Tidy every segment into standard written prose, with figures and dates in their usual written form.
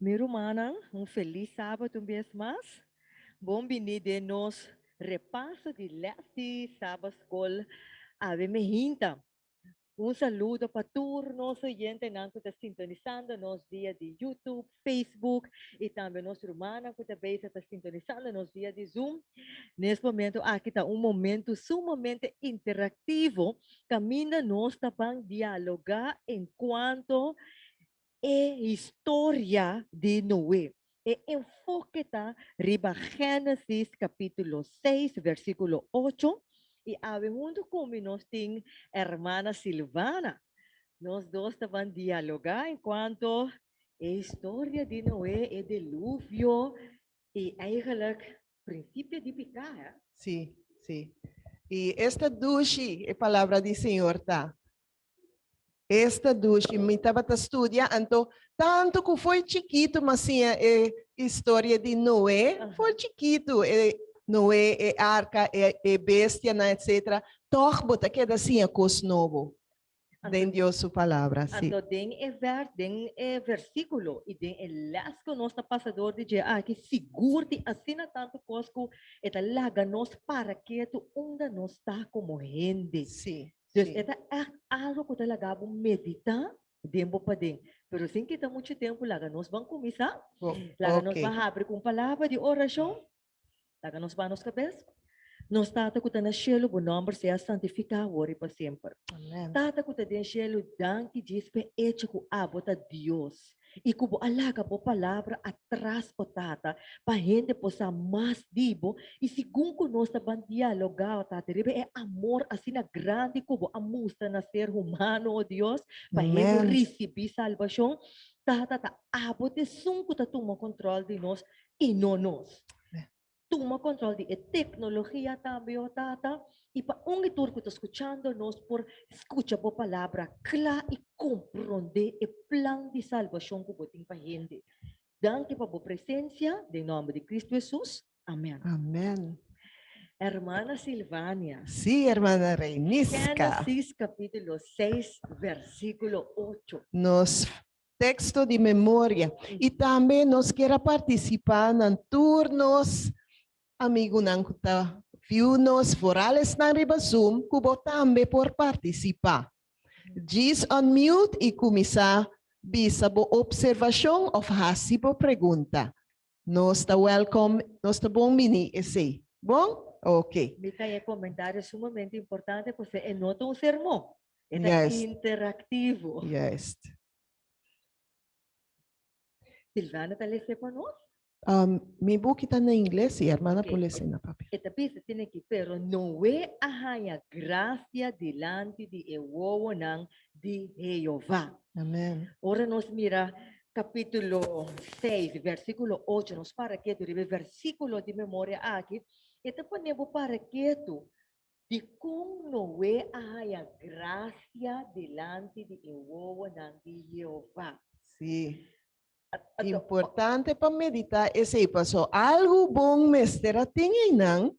Mi hermana, um feliz sábado um vez mais. Bom-vindo nos repasso de leste sábado escola Ave Mehinta. Um saludo para todos os oyentes que estão sintonizando nos dias de YouTube, Facebook e também nossa irmã que também está sintonizando nos dias de Zoom. Nesse momento, aqui está momento sumamente interativo. Caminha nós também dialogar enquanto história de Noé. E enfoque está riba Gênesis capítulo 6, versículo 8. E ave junto com nós tem hermana Silvana. Nós dois estavam dialogar enquanto a história de Noé e dilúvio e eigenlijk princípio de pecar. Sí, sí. Y esta dushi es palabra del Señor, tá? Esta dushi, me estava estudando, tanto que foi chiquito, mas sim, história de Noé, foi chiquito, Noé, arca, bestia, etc. Toch, bota que assim, a coisa novo. Den Dios sua palavra, sim. Então, tem versículo e tem las que nós está passador de dia que seguro de assina tanto cosco e da laga nós para que tu onda nós está como gente. Sim. Dus é algo que talaga vamos meditar tempo para dentro. Pero sem que tá muito tempo laga nós vamos começar, laga nós vamos abrir com palavra de oração, laga nós vamos cabeça. Nós tata que tá na cielo, o nome seja santificado para sempre. Amém. Tata ko tadin cielo danke diz pe eche ko abota Dios. E kubo alaga po palavra atrás po tata pa gente po sa mas dibo e sigun ko nos ta ban dialogar tata ribe é amor assim na grande kubo amusta na ser humano o Dios pa gente receber salvação tata ta abote sunko ta toma controle de nós e não nós. Toma controle de tecnologia também, tata. E para onde tu que está escutando nós por escuta a palavra clara e compreender o plano de salvação que você tem para a gente. Danke para a presença, em nome de Cristo Jesus. Amém. Amém. Hermana Silvania. Sí, hermana Reinisca. Génesis capítulo 6, versículo 8. Nos texto de memória. E também nós queremos participar em turnos, amigo Nankuta, viu nos forales na riba Zoom, kubo também por participar. Diz unmute e começar bisa bo observação ou hasi bo pergunta. Nós está welcome, nós está bom mini esse. Bom? Ok. Me tem comentário sumamente importante, porque é nota um sermão. É interativo. Yes. Silvana, está lendo para nós? Mi book está na inglês e a irmã pode ler na papel. Esta pista tem que, pero não é a graça delante de Ewowo de Jeová. Amém. Ora nós mira capítulo 6, versículo 8, nos para que tu versículo de memória aqui, e te ponemos para que tu de como não é a graça delante de Ewowo de Jeová. Sim. Importante para meditar esse passo. Algo bom mestre tem aí não?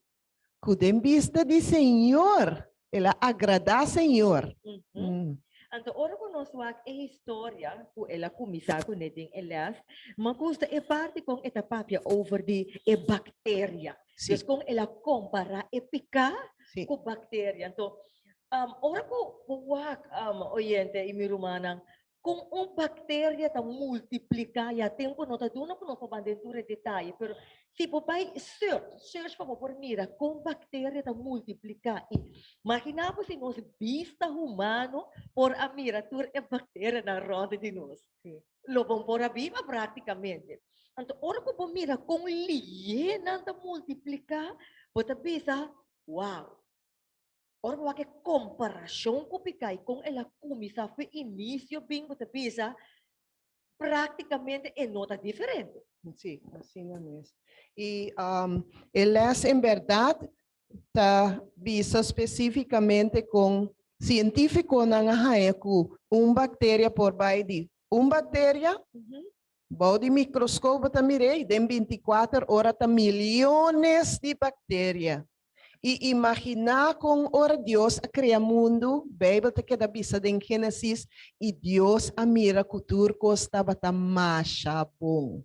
Kudem vista de Senhor, ela agrada Senhor. Então, ora que nós vamos a história, ela começa com neting elas, mas custa é parte com esta papia over de bactéria. Então, com ela compara picar com bactéria. Então, ora que o oyente e mi rumana kung bactéria ta multiplicar ya tempo não tá dando com nossa bandeira detalhe, pero se por pai search para por mira com bactéria ta multiplicar e imaginamos se nós vista humano por a mira tur é bactéria na roda de nós, lo vamos por a viva praticamente. Então, ora que por mira com liena ta multiplicar, bota bisa, wow. Ora que comparação com picai com ela começa foi início bem você pensa praticamente é nota diferente. Sim, assim mesmo. E elas em verdade tá visa especificamente com científico na haeku bactéria por baile bactéria body microscópio tá mirei dem 24 horas tá milhões de bactérias. E imaginar com ora Deus a criar mundo, Bíblia te queda vista em Gênesis, e Deus a mira cultura costava tá macha bom.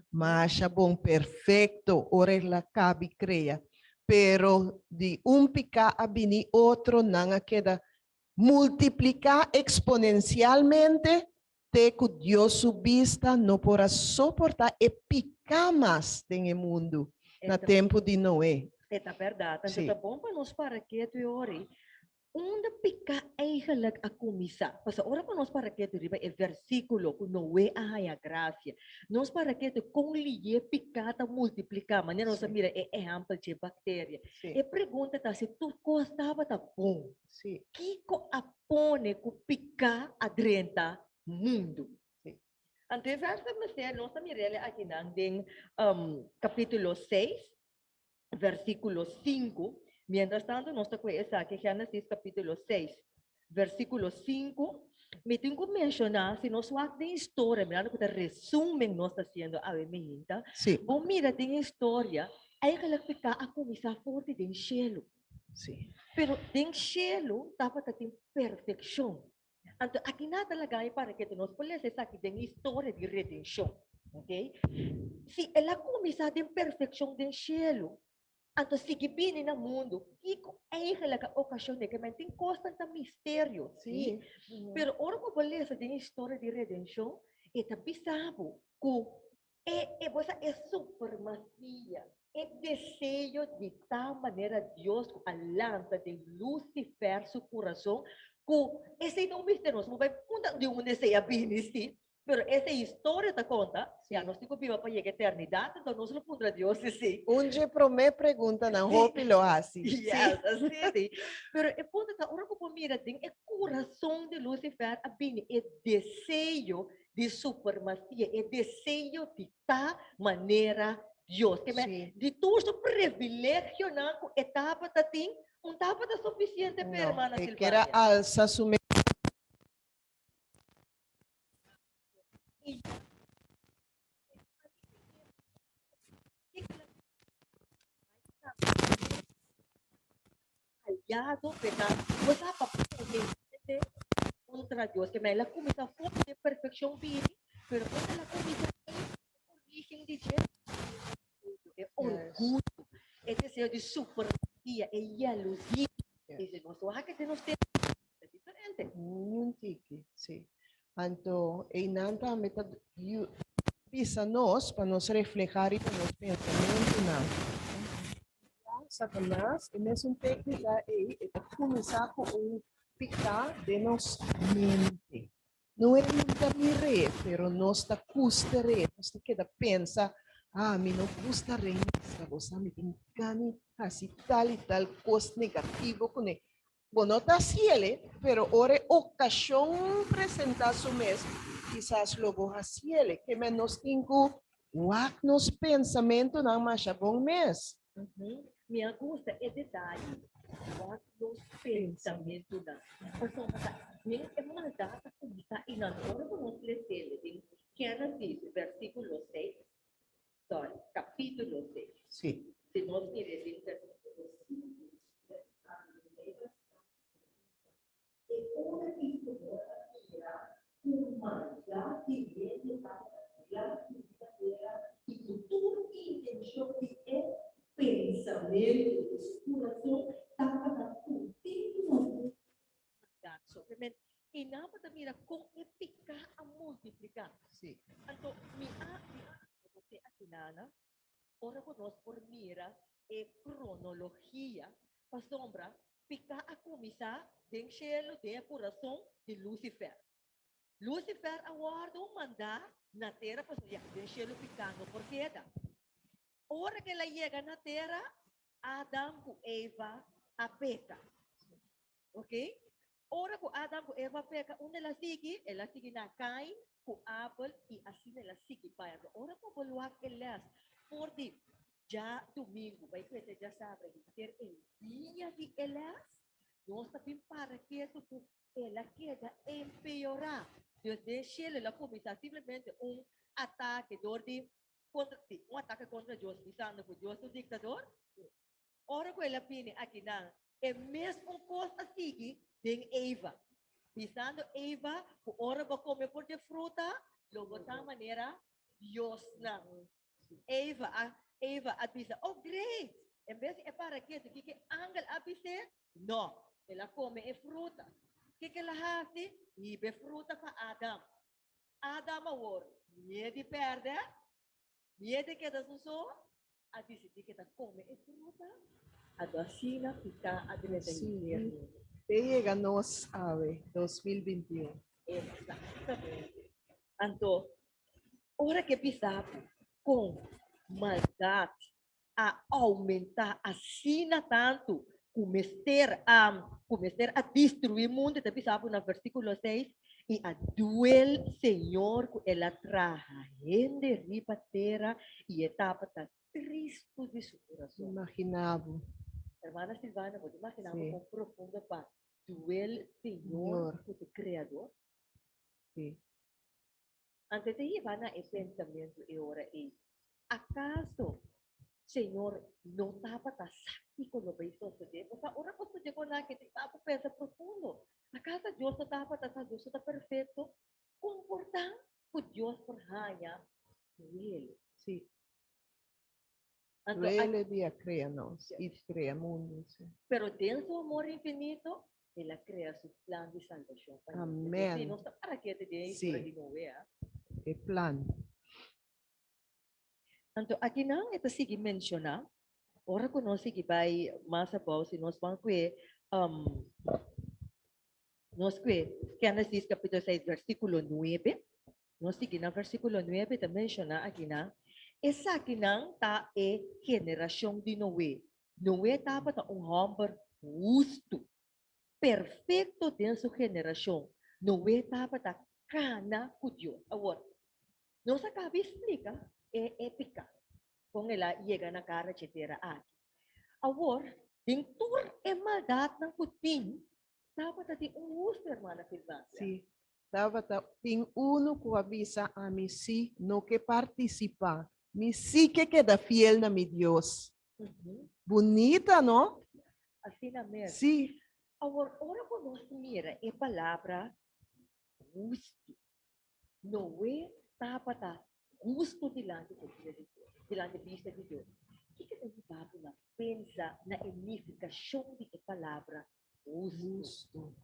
Macha bom, perfeito, ora ela cabe cria. Pero de picar a bini outro não queda multiplicar exponencialmente, te que Deus subista não porá suportar e picar mais no mundo, no tempo de Noé. Esta verdade. Sim. Então, bom para nós para que tu ore. Onde pica eigenlijk a comisa. Pasa ora para nós para que tu riba o versículo que não é a graça. Nós para que tu com liye picata multiplicar. Mas nós mira é exemplo de bactéria. E pergunta tá se tu gostava tá bom. Sim. Kiko apone ku pica adrenta mundo. Ante verso mas nós mirele aqui nang ding capítulo 6 versículo 5. Mientras tanto, nós estamos aqui, Gênesis capítulo 6, versículo 5. Me tenho que mencionar, se nós vamos ter história, mirando que o resumen nós está sendo a minha, Sim. bom, mira, tem história, aí que ela fica a começar forte de cielo. Sim. Pero de cielo, estava tem perfeição. Então, aqui nada talaga para que nós podemos aqui tem história de redenção. Ok? Se ela começar de perfeição de cielo, então, sige bini na mundo, iko ay halaga okasyon de que tem constante mistério, sim? Pero ora ko beleza de história de redenção, e tapisabo que você é supremacia, é desejo de tal maneira Deus alanta de Lucifer seu coração, que esse não mistério, não vai contar de onde se bini, sim? Pero essa história da conta, já nós temos viva para a eternidade, então nós não podemos Deus sim. Onde promete pergunta não, hope lo assim. Yes, assim. Pero o ponto da ora como mira tem é coração de Lucifer a bem é desejo de supremacia, é desejo de tal maneira Deus, que de todo privilégio não etapa da tem, etapa da suficiente para hermana Silvana. Que era alça sume. Aliado, pecado, você para contra Deus, que ela começa a forma de perfeição vir, pero quando ela começa a origem de Deus, é orgulho, é desejo de supremacia, é jealosia, diz nós, o que nós temos é diferente. Tique, sim. Então, e nanta meta pisa nós para nos reflejar e para nos pensamentos não. Satanás, e mesmo técnica é começar com picar de nos mente. Não é nunca mire, pero nós está custere, nós está queda pensa, me não custa reina, você me engane, assim tal e tal coisa negativo com ele. Bom, não está ciele, pero ora ocasião apresentar su mesmo, quizás logo a ciele, que menos tingo, nos pensamento não mais bom mês. Me gusta é detalhe, os pensamentos da pessoa. É uma data que está inadora para nós ler ele. Gênesis, versículo 6, sorry, capítulo 6. Sim. Se nós queremos versículo 5, é uma história humanidade que e tudo intenção que é pensamento, coração, estava na contínua. E não para mira com epicar a multiplicar. Sim. Então, você aqui nana, ora por nós por mira é cronologia, para sombra, picar a começar do cielo, do coração de Lucifer. Lucifer aguarda mandar na terra para do cielo picando por queda. Ora que ela chega na terra, Adão e Eva a peca. Ok? Ora que Adão e Eva peca, onde ela sigue na Caim, com Abel, e assim ela sigue para. Ora que bolwak elas, porque já domingo, vai ter já sabe, ter em dia de elas, nós também para que ela queda empeorar. Deus deixa ela começar simplesmente ataque, contra ti, ataque contra Deus, pensando que Deus é o ditador. ora ko ela pini aqui na é mesmo coisa assim tem Eva. Pisando Eva, o ora ba comer por de fruta, logo ta maneira Dios na. Eva at bisa, oh great. En vez de para que que angel apise, no, ela come e fruta. Que la hace? Ibe fruta pa Adam. Adam awor, niede perde, niede que da suso, a dice que ta come e fruta, a docina fica a dire da Sí. inferno. Llega nos ave 2021. Exatamente. Então, hora que pisar com maldade a aumentar assim tanto, começar a destruir o mundo, te pisar no versículo 6, e a duel Senhor que ela traja gente riba terra e etapa tá triste de seu coração. Imaginavo. Hermana Silvana, vou imaginar Sí. com profundo para duel Senhor que o Criador. Sí. Antes de ir a esse pensamento e ora é, acaso, Senhor, não estava sakti com o beijo de Deus? Ora, quando chegou lá, que estava pensa profundo. Acaso Deus não estava, Deus está perfeito? Comportar que Deus por ranha ele. Sí. Então, Ele dia crea nos e crea mundo. Sí. pero dentro do amor infinito, Ele cria seu plano de salvação. Amém. Não está para que te dê Sí. para de Noé. E plan. Então, aqui não é para seguir mencionar. Ora que nós seguir vai mais abaixo, se nós vamos ver, nós ver Gênesis capítulo 6, versículo 9. Nós seguir na versículo 9, também menciona aqui na essa aqui não tá é geração de Noé. Noé estava um homem justo, perfeito dentro da sua geração. Noé estava cana com Deus. Agora, nós acabamos de explicar, é épica. Com ela chega na cara de terra aqui. Agora, dentro é maldade na putin, estava de justo, irmã Silvana. Sí. Tava tem uno que avisa a mim si no que participa. Mi sí que queda fiel na mi Dios. Bonita, ¿no? Assim na mesma. Sí. Agora, ora quando nós mira a palavra justo, não é estava justo diante de Deus, diante da vista de Deus. O que a Bíblia pensa na significação de palavra justo?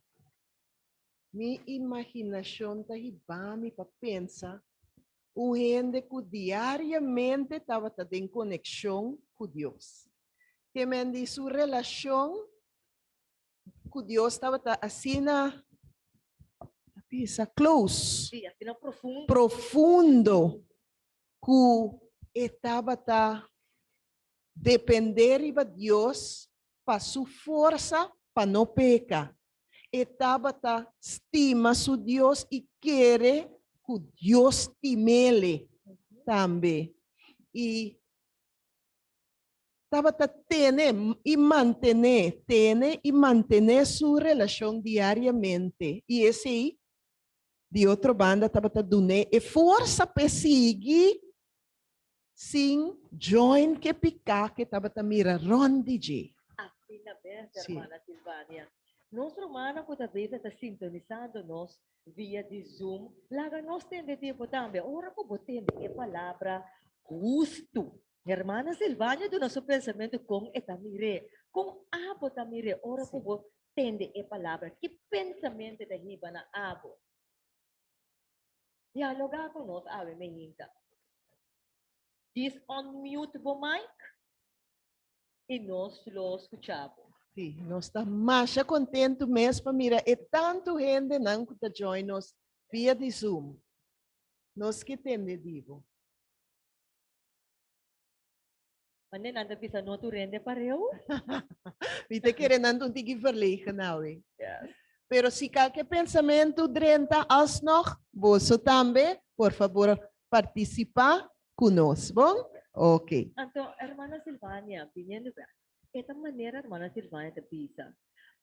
Mi imaginación está mi para pensar o gente que diariamente estava em conexão com Deus. Que me diz sua relação com Deus estava assim na close, Sim, assim não profundo. profundo, que estava depender de Deus para sua força para não pecar. Estava estima su Deus e quer que Deus timele também. E estava tener e mantener sua relação diariamente. E esse aí, de outra banda, estava dando e força para seguir sem join que picar que estava mirando de. Assim na mesma, Sim. irmã Silvânia. Nosso irmão, quando vez está sintonizando nós via de Zoom, lá nós temos tempo também. Ora, como temos a palavra justo. Irmã Silvânia, do nosso pensamento com etamire, com abo tamire, ora, como tende a palavra. Que pensamento da riba na abo? Dialogar com nós, ave menina. Diz unmute o mic e nós lo escuchamos. Sim, nós estamos mais contentos mesmo para mirar. E tanto gente não que está join nós via de Zoom. Nós que temos, digo. Mas nanda bisa no tu rende pareu? Viste que não tem que verlegen nou. Yes. Pero se qualquer pensamento drenta alsnog, você também, por favor, participar conosco, bom? Ok. Então, hermana Silvânia, viniendo ver, esta maneira, hermana Silvânia, te bisa.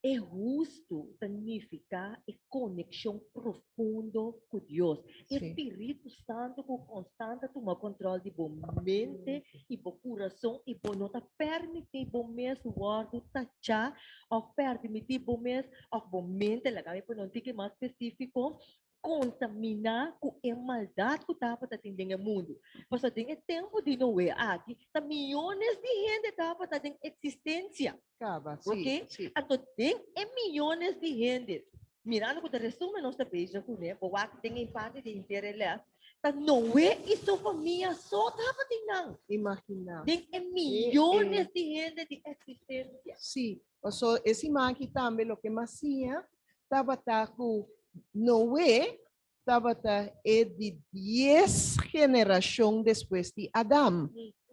É justo significa é conexão profundo com Deus. Sim. Espírito Santo que constante toma controle de bom mente e bom coração e bom não tá permitir bom mês guardo tachar ou permitir bom mês ou bom mente lá por não ter mais específico contaminar com a maldade que estava atendendo o mundo. Porque tem tempo de não é aqui, tá milhões de gente estava tendo existência. Acaba, Ok? sim. Então, tem milhões de gente. Mirando que o resumo nossa peixe, né? O que tem em parte de interesse, mas não é isso família só estava tendo. Imaginar. Tem milhões de gente de existência. Sim. So, esse maqui também, o que mais tinha, estava com Noé, estava é de 10 gerações depois de Adão.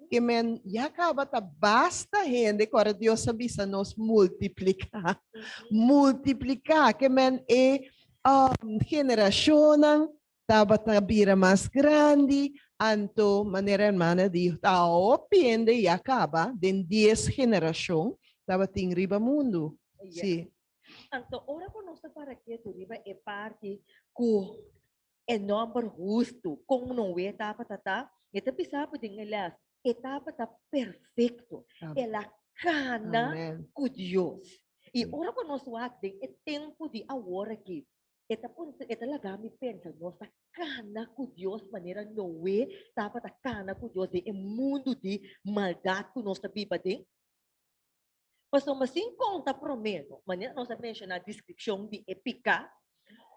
Que men já acaba basta gente, agora Deus avisa nos multiplicar. Multiplicar, que men geração estava vira mais grande, anto maneira hermana dijo, opende e acaba, de 10 gerações, estava em riba mundo. Sim. Então, ora por nós para que tu riba é parte com é número justo, como não é etapa tá, eta pisapa de elas, etapa tá perfeito, ela cana Amen. com Deus. E ora por nós é tempo de agora aqui. Eta lagami pensa, nossa cana com Deus, maneira não é, tapa tá cana com Deus, de mundo de maldade que nós tá vivendo. Mas não assim conta prometo, maneira nós menciona a descrição de epica,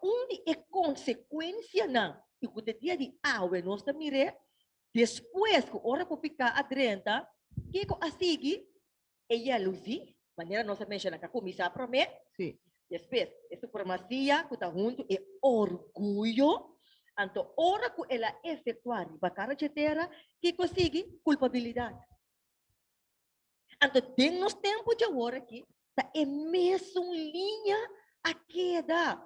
onde é consequência não. E o dia de água nós mire, depois que ora para picar a drenta, que ko asigi, ela luzi, maneira nós menciona que comisa promet, Sim. depois é supremacia, que está junto é orgulho, então ora que ela efetuar bacara chetera, que consegui culpabilidade. Então tem nos tempos de agora aqui, tá é mesmo linha a queda.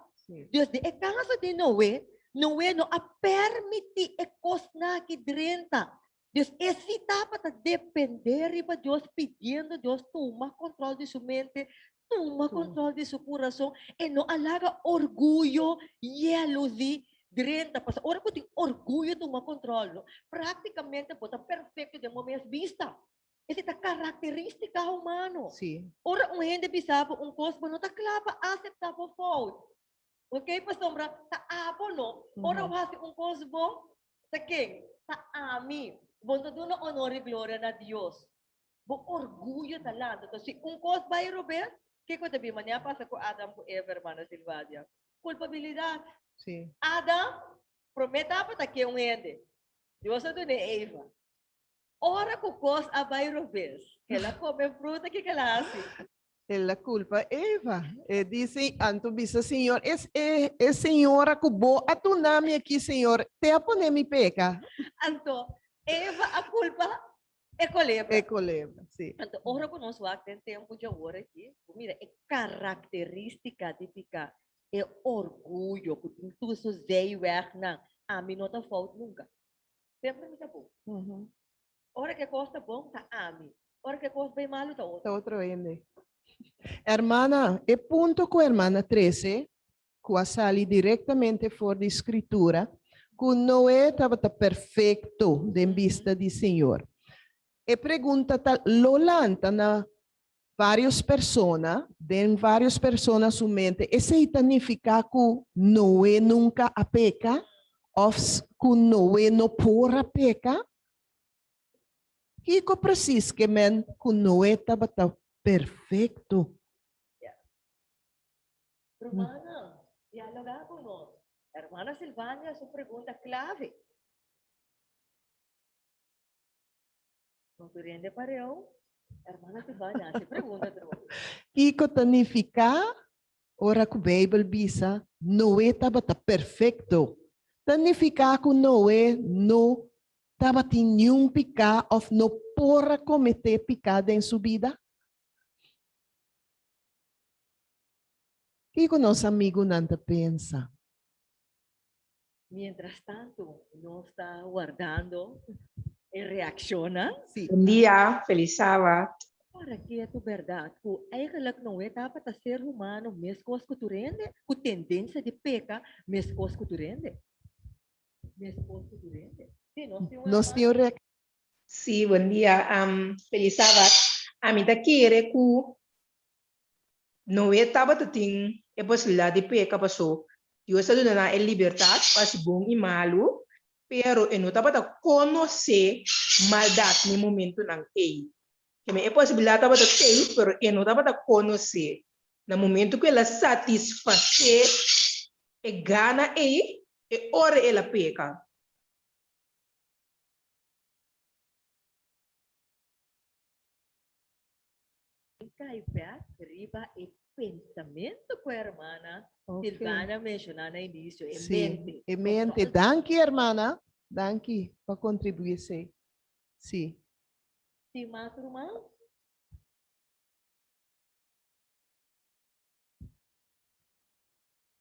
Deus de casa de Noé, Noé não a permitir e cosnar que drenta. Deus esse tapa a depender e para Deus pedindo Deus toma controle de sua mente, toma controle de seu coração e não alaga orgulho e alusi drenta. Porque ora que tem orgulho toma controle, praticamente bota perfeito de momento vista. Essa é a característica humana. Sim. Ora gente pensava coisa não está claro aceitável fault. Ok, pastor, tá abo no. Ora hasi coisa bom, tá quem? Tá ami. Bom tudo no honor e glória na Deus. Bo orgulho talento. Então se coisa vai Robert, que ko tabi manya pasa ko Adam ko Eva hermana Silvia. Culpabilidade. Sim. Adam prometa para que ende. Deus é do Eva. Ora ko coisa vai Robert. Ela come fruta que ela hace. La culpa Eva. Dice, anto bisa Senhor, é Senhora cubo a tu nome aqui, Senhor, te apone mi peca. Anto, Eva a culpa é coleba. É coleba, sim. Anto, ora ko nós wak tem tempo de agora aqui. Mira, é característica típica, é orgulho, que tu so zei weg na, a mim não tá falta nunca. Sempre me tá bom. Ora que costa bom, tá a mim. Ora que costa bem malo, tá outro. Outro ende. Hermana, e punto com a hermana 13, que sali diretamente fora da escritura, que Noé estava perfeito em vista do Senhor. E pergunta lolanta na várias pessoas su mente, e significa que Noé nunca a peca, ou que Noé não porra peca? Que precisa que Noé estava perfeito? Hermana, dialogar con nós. Hermana Silvania, su pregunta clave. Compreende para eu? Hermana Silvania, se pergunta outra vez. Que significa, ora que a Bíblia diz, Noé estava perfeito. Significa que Noé não estava tendo nenhum pecado ou não porra cometer pecado em sua vida? O que o nosso amigo Nanta pensa? Mientras tanto, no está guardando y reacciona. Sí. Buen día, feliz sábado. Para que é tu verdade, que eigenlijk não é dapat a ser humano, mesmo que tu rende, com tendência de pecar, mesmo que tu rende. Mesmo que tu rende. Sim, nós temos Nós temos Sí, buen día. Feliz sábado. A mí te quiere que no estaba tin a posibilidad de pecar pasó. Dios está dando a libertad para si bom y malo, pero no estaba a conocer maldad en el momento en que que me é possibilidade de ter, pero eu não estava a conhecer. No momento que ela satisfazer, e gana e ora ela peca. caipé, riba e pensamento com a irmã Ok. Silvana mencionou no início, é Sim, mente. é mente. Danke, irmã. Danke para contribuir. Sim. Sim, mas irmã?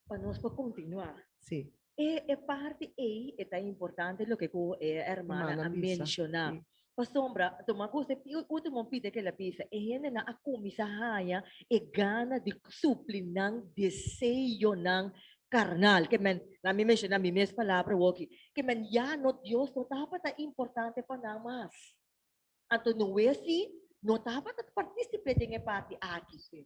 Para nós continuar. Sim. E parte aí é importante o que a irmã Hermana Lisa, mencionou. sim. Pa sombra, toma coisa, o último pide que ela pisa, e gente na akumisa haya, e gana de suplinang desejo ng carnal. Que men, na mi mencionar mi mes palabra woki, que men ya no Dios no dapat ta importante pa na mas. Anto no wesi, no dapat ta participate ng parte aqui.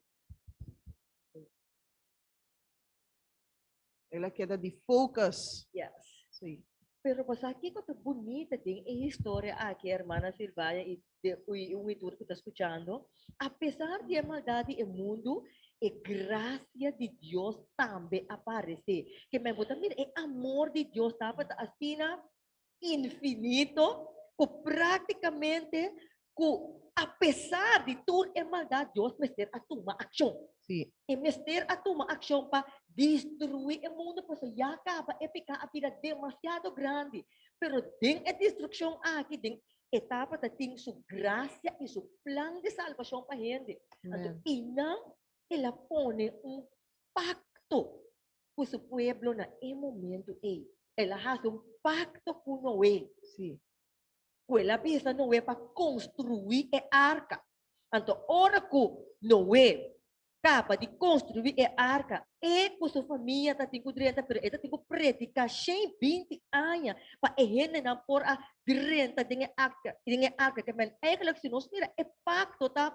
Ela queda de focus. Yes. Sim. Pero pues aqui que bonita tem a história aqui, a irmã Silvia e o Itur que está escutando, apesar de a maldade no mundo, a graça de Deus também aparece. Que me botar, mira, o amor de Deus estava assim, infinito, que praticamente, que apesar de toda a maldade, Deus me a tomar ação. Sim. E mister a tomar ação para destruir o mundo, porque já acaba e ficar a vida demasiado grande. Pero tem a destruição aqui, tem etapa da tem sua graça e seu plano de salvação para a gente. Então, e não, ela põe pacto com seu pueblo na momento aí. Ela faz pacto com Noé. Sim. Ela pensa Noé para construir a arca. Então, ora que Noé acaba de construir a arca, e com sua família está tendo direito, pero ela tem que praticar 120 anos para a gente não pôr a direita de arca, que é aquela que se nós mira, é pacto, tá,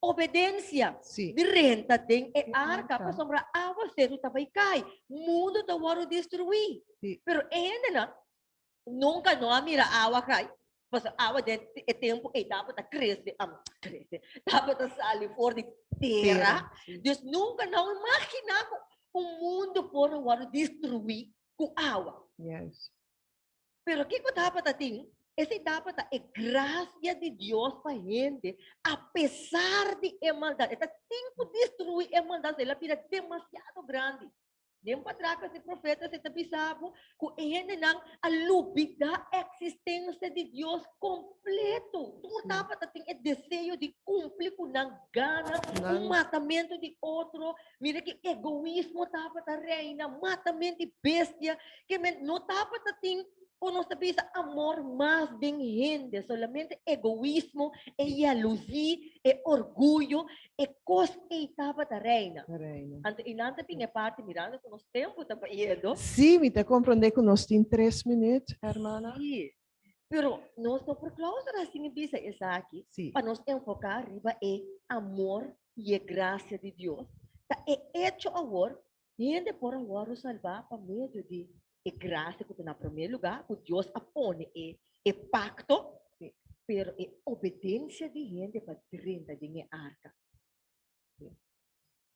obediência, Sim. direita de a arca, arca. para sombra água, cedo tá vai cair, mundo tá varo destruir, Sim. pero a gente nunca não mira água cai. Mas a água de tempo e dapat a crescer, dapat a sair fora de terra. Deus nunca não imaginava mundo por agora destruir com água. Yes. Pero o que dapat a ter? Esse dapat a graça de Deus para a gente, apesar de a maldade. Esse tempo destruir a maldade, ela vira demasiado grande. Nem para trás de profeta se tapisabo, kung iyan na ang lubig da existência de Deus completo. Tu dapat ating desejo de cumprir com ng gana, matamento de outro, mira que egoísmo dapat a reina, matamento de bestia, que não dapat ating uno sabi sa amor más din gente, solamente egoísmo, e jalousia, e orgulho, e coisa que dapat a reina. Anto inanta pinga parte mirando com os tempos da paiedo. Sim, me compreender que nós temos 3 minutos, irmã. Sim. Pero nós não por causa assim bisa essa aqui, para nós enfocar riba é amor e a graça de Deus. Tá é hecho amor, gente por agora salvar para meio de graça que na primeiro lugar, que Deus apone é pacto, pero é obediência de gente para dentro de arca.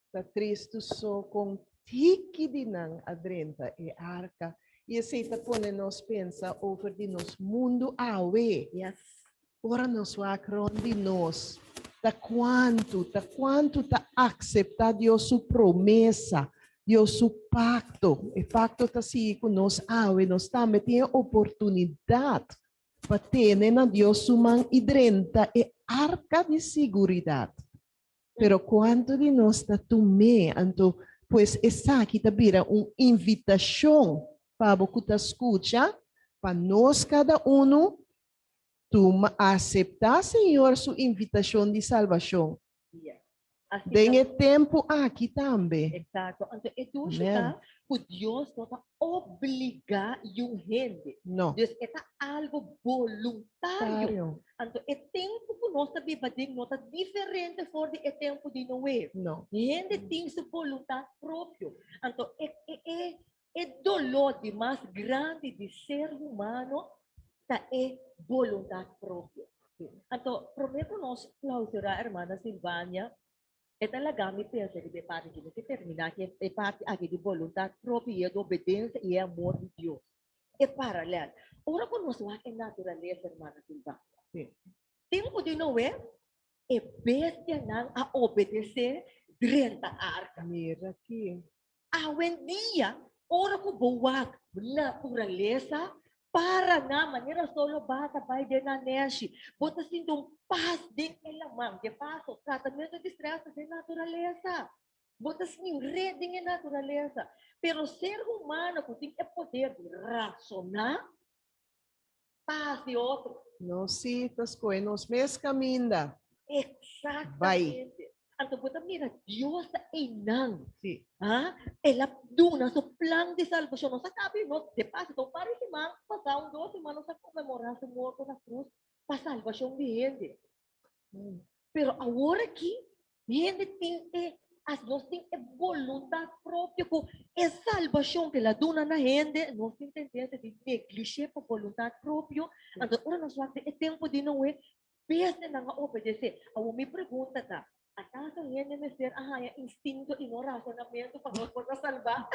Está triste só com tiki de nang adrenta e arca. E assim tá pone nos pensa over de nos mundo awe. Yes. Ora nos wakron de nos. Da quanto tá aceitar Deus sua promessa, Deus seu pacto. E pacto tá assim com nós awe, nós também tem oportunidade para ter na Deus sua idrenta e arca de seguridade. Pero quanto de nós está tomando, então, pues essa aqui tá vira uma invitação para você escutar, para nós cada um aceptar, Senhor, sua invitação de salvação. Yeah. Así Tem tam- tempo aqui também. Exacto. Entonces, ito Amen. siya ku Dios no ta obliga yung hindi. Não. Dios ita algo voluntario. Anto e tempo ko no sa bibading no ta diferente for the e tempo di Noé. Não. Hindi ting sa voluntad propio. Anto e dolor di mas grande di ser humano ta e voluntad propio. Anto prometo nos clausura hermana Silvania. E talaga mi pensa che de parte di che termina che è parte anche di volontà propria e di obbedienza e amor di Dio. E parallel. Ora conosco anche naturaleza, hermana Silvana. Sim. Tempo di Noé e bestia nang a obedecer direita a arca. Mira aqui. Awen dia, ora ko buwag naturaleza para na maneira solo bata by de na neshi. Bota sindong paz din elamang. De paso, tratamento de estresse de naturaleza. Bota sindong reading em naturaleza. Pero ser humano que tem o poder de razonar, paz de outro. Não se tas coisas mes caminda. Exactamente. Anto bota mira, Dios inang. Sim. Ah, ela duna so plan de salvação. Não sabe, não de paso, então para esse man, passar 2 semanas a comemorar su morto na cruz, para salvação de gente. Pero agora aqui, gente tem as nós tem vontade própria com é salvação que ela duna na gente, nós entendemos de negligencia para vontade própria. Então, ora nós vamos ter tempo de não é peste na obedecer. A me pergunta tá, acaso gente me ser é instinto e não razonamento para nós poder salvar?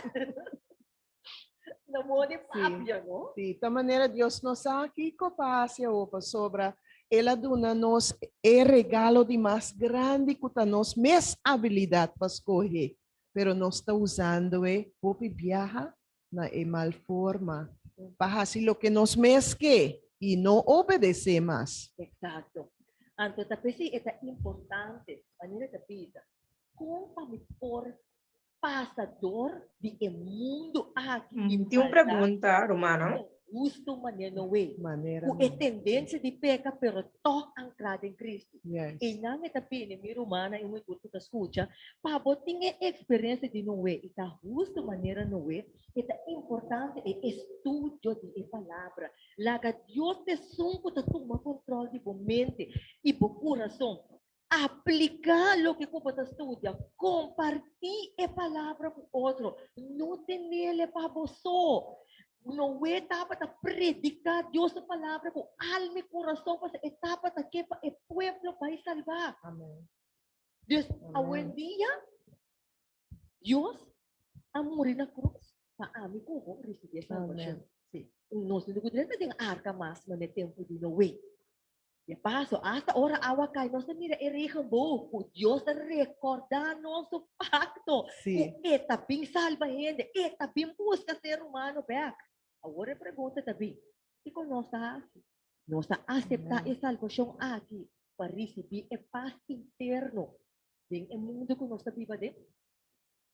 Na modo de papia, não? Sim. Da maneira Deus nos aqui copacia opa sobra ela dona nos é regalo de mais grande que nos mais habilidade para escolher, pero nós está usando para viajar na mal forma, para fazer o que nos mais quer e não obedecer mais. Exacto. Anto tapos é importante, maneira da vida, como para me por passador de mundo aqui. Tem uma pergunta, Romana. Gusto maneira no way. Maneira. O é tendência de peca, pero to anclado em Cristo. Yes. E não é tapos mi romana e muito que escuta, para botar experiência de no way, está justo maneira no way, é importante é estudo de palavra. Laga Deus te sunco te toma controle de mente e do coração. Aplicar o que você estuda, compartilhar a palavra com outro, não tem ele para você. Não é etapa de predicar Deus a palavra com alma e coração, mas etapa de que o povo vai salvar. Amém. Deus, hoje em dia, Deus a morrer na cruz para mim como receber salvação. Sim. Nós não podemos ter arca mais no tempo de Noé. De paso, hasta hora agua cae, no se mira erejambo, Dios recordar nuestro pacto. Sim. Eta bem salva gente, eta bem busca ser humano back. Agora pergunta também, se nós aceitar a salvação aqui para receber a paz interno em o mundo que nós vivemos dentro?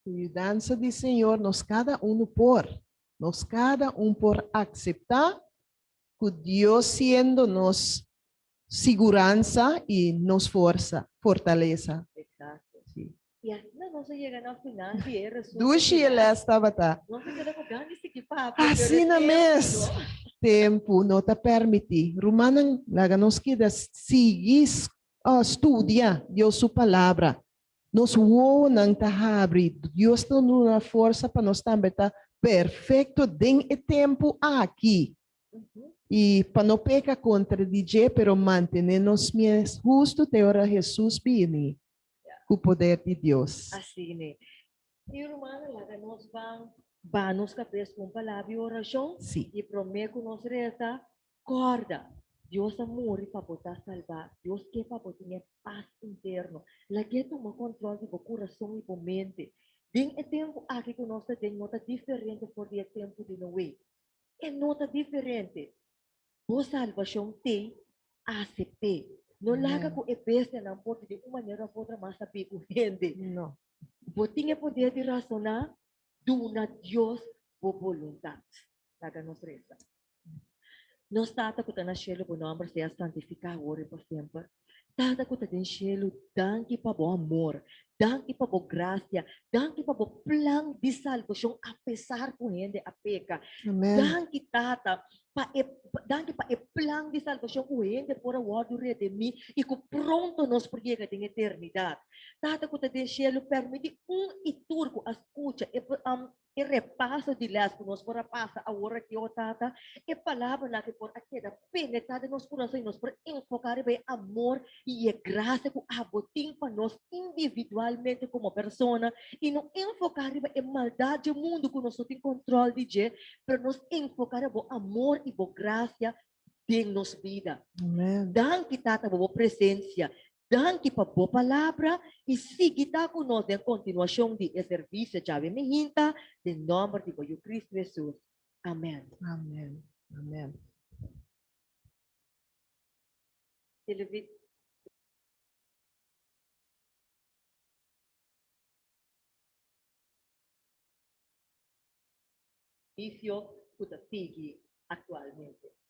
Cuidança do Senhor, nós cada um por aceitar que Deus sendo nos segurança e nos fortaleza. Exacto. Sim. E assim não se chega no final e é resultado. Dushi ela estava tá. Não se queda com ganas de equipar. Assim na mes tempo não te permite. Romana laga nos queda seguir estudia Deus sua palavra. Nos wo nang tahabri. Deus não nos força para nós também tá perfeito den e tempo aqui. E para não pecar contra DJ, pero mantenernos mais justo te ora Jesus bini. Com o poder de Deus. Assim, né? E irmã, lá nós vamos cabeça com palavra e oração. Sim. E prometo que nós reza, corda. Deus amor para botar salvar. Deus quer para botar paz interno. Lá que toma controle do coração e da mente. Tem o tempo aqui que nós temos nota diferente por o tempo de Noé. É nota diferente. Boa salvação tem aceitei. Não larga com a besta na porta de uma maneira ou outra, mas sabe o gente. Não. Botinha poder de razonar, do na Deus por vontade. Laga nos reza. Nós tata kuta na cielo po nombre seja santificado ore por sempre. Tata kuta din cielo, danke pa bo amor, danke pa bo gracia, danke pa bo plan de salvação, apesar com gente a peca. Amen. Danke tata, danke pa e plan de salvação com gente por a word redimir e que pronto nos proyega em eternidade. Tata kuta din cielo permite e turco escucha e repasso de las que nos para passa a hora que o tata e palavra na que por aquela penetrada nos coração e nos por enfocar em amor e é graça que abotim para nós individualmente como pessoa e não enfocar em maldade do mundo que nós temos controle de je, para nós enfocar em amor e graça de nossa vida. Amen. Danke tata por presença. Danke pa boa palavra e siga conosco em continuação de serviço chave mehinta, em nome de Cristo Jesus. Amém. Amen. Amen. Serviço que sigue atualmente.